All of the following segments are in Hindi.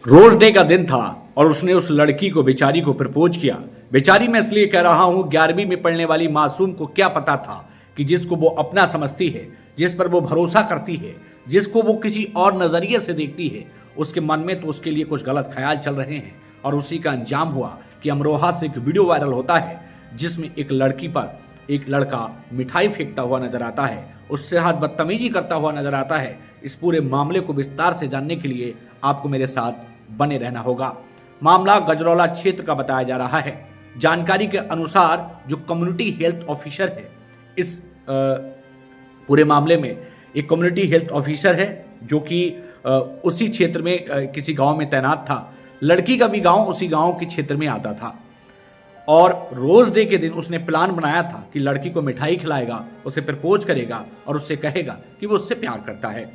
रोज डे का दिन था और उसने उस लड़की को बेचारी को प्रपोज किया। बेचारी मैं इसलिए कह रहा हूं, 11वीं में पढ़ने वाली मासूम को क्या पता था कि जिसको वो अपना समझती है, जिस पर वो भरोसा करती है, जिसको वो किसी और नजरिए से देखती है, उसके मन में तो उसके लिए कुछ गलत ख्याल चल रहे हैं। और उसी का अंजाम हुआ कि अमरोहा से एक वीडियो वायरल होता है जिसमें एक लड़की पर एक लड़का मिठाई फेंकता हुआ नजर आता है, उसके साथ बदतमीजी करता हुआ नजर आता है। इस पूरे मामले को विस्तार से जानने के लिए आपको मेरे साथ बने रहना होगा। मामला गजरौला क्षेत्र का बताया जा रहा है। जानकारी के अनुसार जो कम्युनिटी हेल्थ ऑफिसर है, इस पूरे मामले में एक कम्युनिटी हेल्थ ऑफिसर है जो कि उसी क्षेत्र में किसी गांव में तैनात था। लड़की का भी गांव उसी गांव के क्षेत्र में आता था और रोज डे के दिन उसने प्लान बनाया था कि लड़की को मिठाई खिलाएगा, उसे प्रपोज करेगा और उससे कहेगा कि वो उससे प्यार करता है।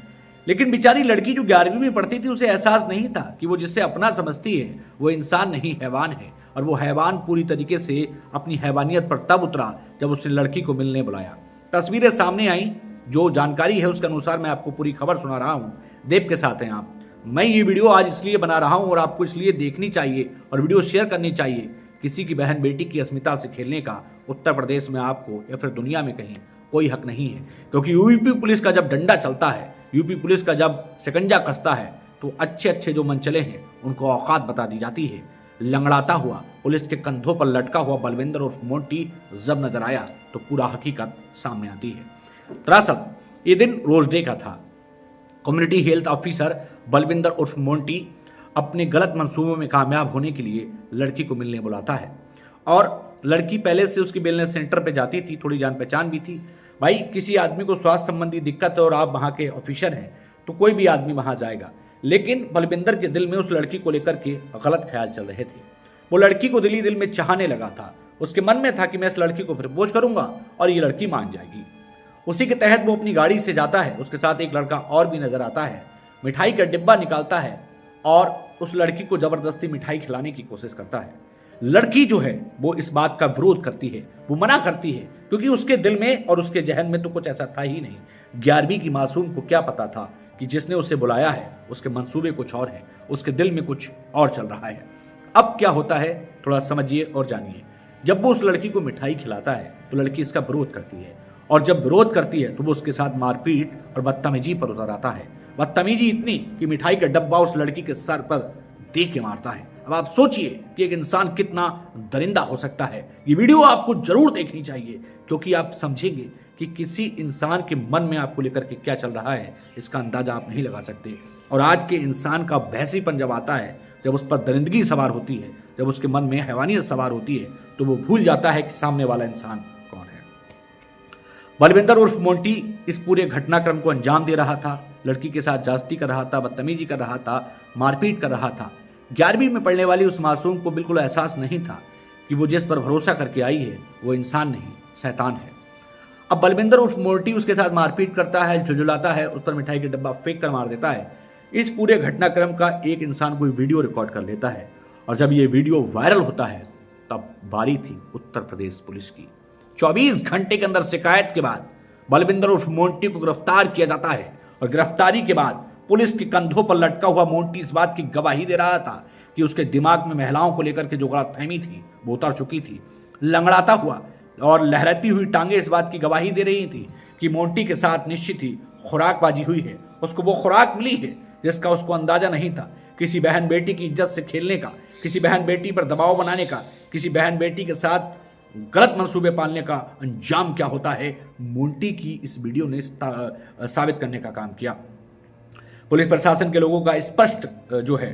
लेकिन बेचारी लड़की जो 11वीं में पढ़ती थी, उसे एहसास नहीं था कि वो जिससे अपना समझती है वो इंसान नहीं, हैवान है। और वो हैवान पूरी तरीके से अपनी हैवानियत पर तब उतरा जब उसने लड़की को मिलने बुलाया। तस्वीरें सामने आई, जो जानकारी है उसके अनुसार मैं आपको पूरी खबर सुना रहा हूँ। देव के साथ हैं आप। मैं ये वीडियो आज इसलिए बना रहा हूँ और आपको इसलिए देखनी चाहिए और वीडियो शेयर करनी चाहिए। किसी की बहन बेटी की अस्मिता से खेलने का उत्तर प्रदेश में आपको या फिर दुनिया में कहीं कोई हक नहीं है, क्योंकि यूपी पुलिस का जब डंडा चलता है, यूपी पुलिस का जब शिकंजा कसता है, तो अच्छे अच्छे जो मनचले हैं उनको औकात बता दी जाती है। लंगड़ाता हुआ पुलिस के कंधों पर लटका हुआ बलविंदर उर्फ मोंटी जब नजर आया तो पूरा हकीकत सामने आती है। दरअसल ये दिन रोज डे का था। कम्युनिटी हेल्थ ऑफिसर बलविंदर उर्फ मोंटी अपने गलत मंसूबों में कामयाब होने के लिए लड़की को मिलने बुलाता है और लड़की पहले से उसकी वेलनेस सेंटर पे जाती थी, थोड़ी जान पहचान भी थी। भाई, किसी आदमी को स्वास्थ्य संबंधी दिक्कत है और आप वहाँ के ऑफिसर हैं तो कोई भी आदमी वहाँ जाएगा। लेकिन बलविंदर के दिल में उस लड़की को लेकर के गलत ख्याल चल रहे थे। वो लड़की को दिली दिल में चाहने लगा था। उसके मन में था कि मैं इस लड़की को प्रपोज करूंगा और ये लड़की मान जाएगी। उसी के तहत वो अपनी गाड़ी से जाता है। उसके साथ एक लड़का और भी नजर आता है। मिठाई का डिब्बा निकालता है और उस लड़की को जबरदस्ती मिठाई खिलाने की कोशिश करता है। लड़की जो है वो इस बात का विरोध करती है, वो मना करती है, क्योंकि उसके दिल में और उसके जहन में तो कुछ ऐसा था ही नहीं। 11वीं की मासूम को क्या पता था कि जिसने उसे बुलाया है उसके मंसूबे कुछ और हैं, उसके दिल में कुछ और चल रहा है। अब क्या होता है थोड़ा समझिए और जानिए। जब वो उस लड़की को मिठाई खिलाता है तो लड़की इसका विरोध करती है और जब विरोध करती है तो वो उसके साथ मारपीट और बदतमीजी पर उतर आता है। बदतमीजी इतनी कि मिठाई का डब्बा उस लड़की के सर पर दे के मारता है। अब आप सोचिए कि एक इंसान कितना दरिंदा हो सकता है। ये वीडियो आपको जरूर देखनी चाहिए, क्योंकि आप समझेंगे कि किसी इंसान के मन में आपको लेकर के क्या चल रहा है, इसका अंदाजा आप नहीं लगा सकते। और आज के इंसान का भैंसीपन जब आता है, जब उस पर दरिंदगी सवार होती है, जब उसके मन में हैवानियत सवार होती है, तो वो भूल जाता है कि सामने वाला इंसान कौन है। बलविंदर उर्फ मोंटी इस पूरे घटनाक्रम को अंजाम दे रहा था। लड़की के साथ जास्ती कर रहा था, बदतमीजी कर रहा था, मारपीट कर रहा था। 11वीं में पढ़ने वाली उस मासूम को बिल्कुल एहसास नहीं था कि वो जिस पर भरोसा करके आई है वो इंसान नहीं, शैतान है। अब बलविंदर उर्फ मोंटी उसके साथ मारपीट करता है, झुलझुलाता है, उस पर मिठाई के डब्बा फेंक कर मार देता है। इस पूरे घटनाक्रम का एक इंसान कोई वीडियो रिकॉर्ड कर लेता है और जब ये वीडियो वायरल होता है तब बारी थी उत्तर प्रदेश पुलिस की। 24 घंटे के अंदर शिकायत के बाद बलविंदर उर्फ मोंटी को गिरफ्तार किया जाता है और गिरफ्तारी के बाद पुलिस के कंधों पर लटका हुआ मोंटी इस बात की गवाही दे रहा था कि उसके दिमाग में महिलाओं को लेकर के जो गलतफहमी थी वो उतर चुकी थी। लंगड़ाता हुआ और लहराती हुई टांगे इस बात की गवाही दे रही थी कि मोंटी के साथ निश्चित ही खुराकबाजी हुई है, उसको वो खुराक मिली है जिसका उसको अंदाजा नहीं था। किसी बहन बेटी की इज्जत से खेलने का, किसी बहन बेटी पर दबाव बनाने का, किसी बहन बेटी के साथ गलत मंसूबे पालने का अंजाम क्या होता है, मोंटी की इस वीडियो ने साबित करने का काम किया। पुलिस प्रशासन के लोगों का स्पष्ट जो है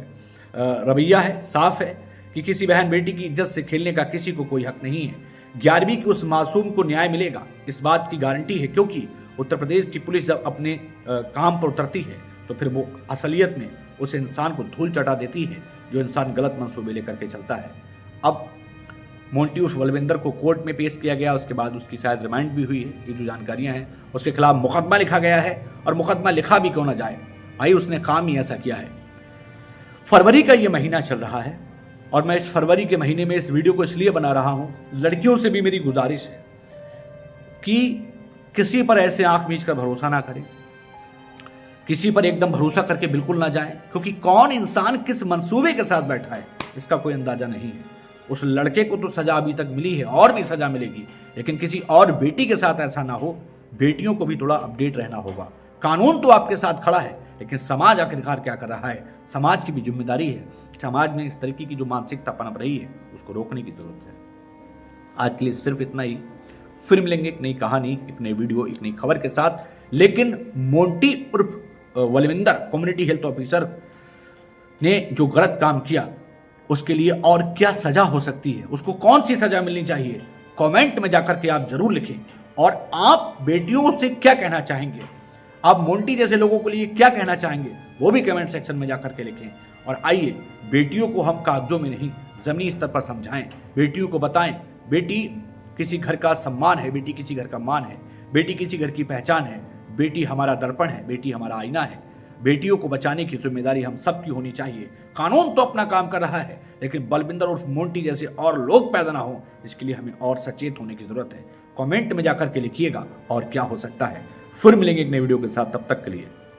रवैया है, साफ है कि किसी बहन बेटी की इज्जत से खेलने का किसी को कोई हक नहीं है। 11वीं की उस मासूम को न्याय मिलेगा, इस बात की गारंटी है, क्योंकि उत्तर प्रदेश की पुलिस जब अपने काम पर उतरती है तो फिर वो असलियत में उस इंसान को धूल चटा देती है जो इंसान गलत मंसूबे लेकर के चलता है। अब मोंटी उस बलविंदर को कोर्ट में पेश किया गया, उसके बाद उसकी शायद रिमांड भी हुई है। ये जो जानकारियां हैं, उसके खिलाफ मुकदमा लिखा गया है और मुकदमा लिखा भी क्यों ना जाए, भाई उसने काम ही ऐसा किया है। फरवरी का ये महीना चल रहा है और मैं इस फरवरी के महीने में इस वीडियो को इसलिए बना रहा हूं, लड़कियों से भी मेरी गुजारिश है कि किसी पर ऐसे आंख मीच कर भरोसा ना करें। किसी पर एकदम भरोसा करके बिल्कुल ना जाएं, क्योंकि कौन इंसान किस मंसूबे के साथ बैठा है इसका कोई अंदाजा नहीं है। उस लड़के को तो सजा अभी तक मिली है और भी सजा मिलेगी, लेकिन किसी और बेटी के साथ ऐसा ना हो। बेटियों को भी थोड़ा अपडेट रहना होगा। कानून तो आपके साथ खड़ा है, लेकिन समाज आखिरकार क्या कर रहा है, समाज की भी जिम्मेदारी है। समाज में इस तरीके की जो मानसिकता पनप रही है उसको रोकने की जरूरत है। आज के लिए सिर्फ इतना ही। फिर मिलेंगे एक नई कहानी, एक नई वीडियो, एक नई खबर के साथ। लेकिन मोंटी उर्फ बलविंदर कम्युनिटी हेल्थ ऑफिसर ने जो गलत काम किया उसके लिए और क्या सजा हो सकती है, उसको कौन सी सजा मिलनी चाहिए, कमेंट में जाकर के आप जरूर लिखें। और आप बेटियों से क्या कहना चाहेंगे, आप मोंटी जैसे लोगों के लिए क्या कहना चाहेंगे, वो भी कमेंट सेक्शन में जाकर के लिखें। और आइए बेटियों को हम कागजों में नहीं जमीनी स्तर पर समझाएं, बेटियों को बताएं बेटी किसी घर का सम्मान है, बेटी किसी घर का मान है, बेटी किसी घर की पहचान है, बेटी हमारा दर्पण है, बेटी हमारा आईना है। बेटियों को बचाने की जिम्मेदारी हम सब की होनी चाहिए। कानून तो अपना काम कर रहा है, लेकिन बलविंदर उर्फ मोंटी जैसे और लोग पैदा ना हो, इसके लिए हमें और सचेत होने की जरूरत है। कमेंट में जाकर के लिखिएगा और क्या हो सकता है। फिर मिलेंगे एक नई वीडियो के साथ, तब तक के लिए